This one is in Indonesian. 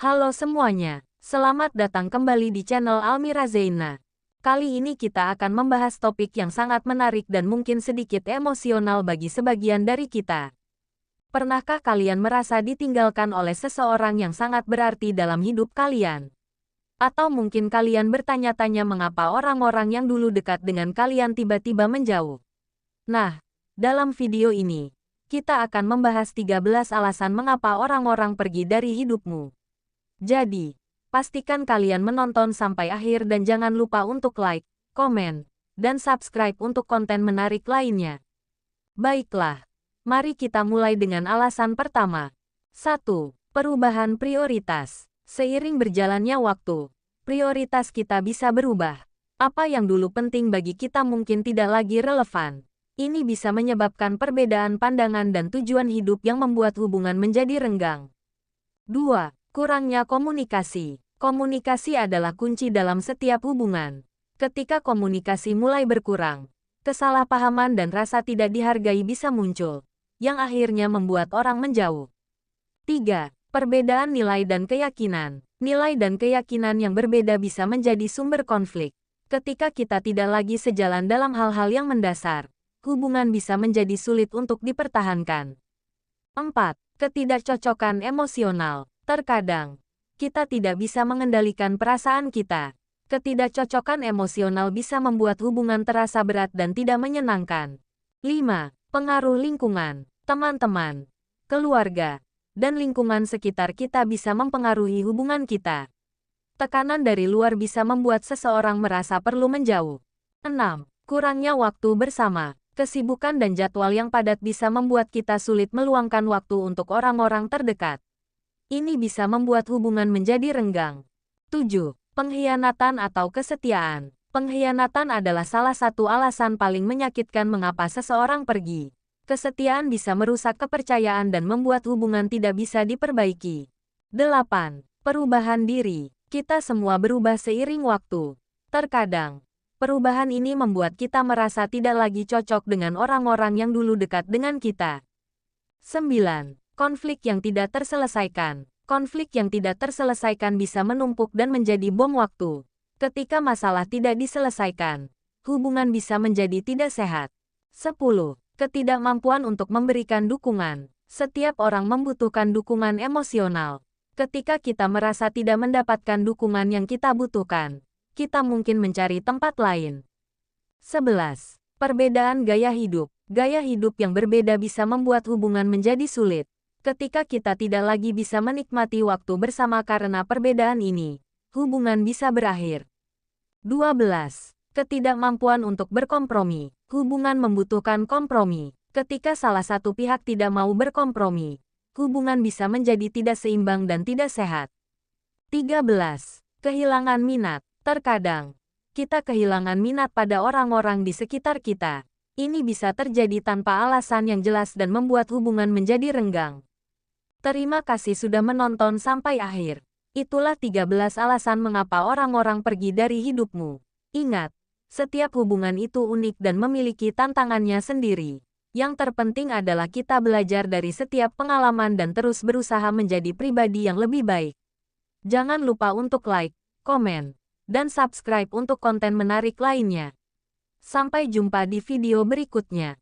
Halo semuanya, selamat datang kembali di channel Almira Zeina. Kali ini kita akan membahas topik yang sangat menarik dan mungkin sedikit emosional bagi sebagian dari kita. Pernahkah kalian merasa ditinggalkan oleh seseorang yang sangat berarti dalam hidup kalian? Atau mungkin kalian bertanya-tanya mengapa orang-orang yang dulu dekat dengan kalian tiba-tiba menjauh? Nah, dalam video ini, kita akan membahas 13 alasan mengapa orang-orang pergi dari hidupmu. Jadi, pastikan kalian menonton sampai akhir dan jangan lupa untuk like, komen, dan subscribe untuk konten menarik lainnya. Baiklah, mari kita mulai dengan alasan pertama. 1. Perubahan prioritas. Seiring berjalannya waktu, prioritas kita bisa berubah. Apa yang dulu penting bagi kita mungkin tidak lagi relevan. Ini bisa menyebabkan perbedaan pandangan dan tujuan hidup yang membuat hubungan menjadi renggang. 2. Kurangnya komunikasi. Komunikasi adalah kunci dalam setiap hubungan. Ketika komunikasi mulai berkurang, kesalahpahaman dan rasa tidak dihargai bisa muncul, yang akhirnya membuat orang menjauh. 3. Perbedaan nilai dan keyakinan. Nilai dan keyakinan yang berbeda bisa menjadi sumber konflik. Ketika kita tidak lagi sejalan dalam hal-hal yang mendasar, hubungan bisa menjadi sulit untuk dipertahankan. 4. Ketidakcocokan emosional. Terkadang, kita tidak bisa mengendalikan perasaan kita. Ketidakcocokan emosional bisa membuat hubungan terasa berat dan tidak menyenangkan. 5. Pengaruh lingkungan. Teman-teman, keluarga, dan lingkungan sekitar kita bisa mempengaruhi hubungan kita. Tekanan dari luar bisa membuat seseorang merasa perlu menjauh. 6. Kurangnya waktu bersama. Kesibukan dan jadwal yang padat bisa membuat kita sulit meluangkan waktu untuk orang-orang terdekat. Ini bisa membuat hubungan menjadi renggang. 7. Pengkhianatan atau kesetiaan. Pengkhianatan adalah salah satu alasan paling menyakitkan mengapa seseorang pergi. Kesetiaan bisa merusak kepercayaan dan membuat hubungan tidak bisa diperbaiki. 8. Perubahan diri. Kita semua berubah seiring waktu. Terkadang, perubahan ini membuat kita merasa tidak lagi cocok dengan orang-orang yang dulu dekat dengan kita. 9. Konflik yang tidak terselesaikan. Konflik yang tidak terselesaikan bisa menumpuk dan menjadi bom waktu. Ketika masalah tidak diselesaikan, hubungan bisa menjadi tidak sehat. 10. Ketidakmampuan untuk memberikan dukungan. Setiap orang membutuhkan dukungan emosional. Ketika kita merasa tidak mendapatkan dukungan yang kita butuhkan, kita mungkin mencari tempat lain. 11. Perbedaan gaya hidup. Gaya hidup yang berbeda bisa membuat hubungan menjadi sulit. Ketika kita tidak lagi bisa menikmati waktu bersama karena perbedaan ini, hubungan bisa berakhir. 12. Ketidakmampuan untuk berkompromi. Hubungan membutuhkan kompromi. Ketika salah satu pihak tidak mau berkompromi, hubungan bisa menjadi tidak seimbang dan tidak sehat. 13. Kehilangan minat. Terkadang, kita kehilangan minat pada orang-orang di sekitar kita. Ini bisa terjadi tanpa alasan yang jelas dan membuat hubungan menjadi renggang. Terima kasih sudah menonton sampai akhir. Itulah 13 alasan mengapa orang-orang pergi dari hidupmu. Ingat, setiap hubungan itu unik dan memiliki tantangannya sendiri. Yang terpenting adalah kita belajar dari setiap pengalaman dan terus berusaha menjadi pribadi yang lebih baik. Jangan lupa untuk like, komen, dan subscribe untuk konten menarik lainnya. Sampai jumpa di video berikutnya.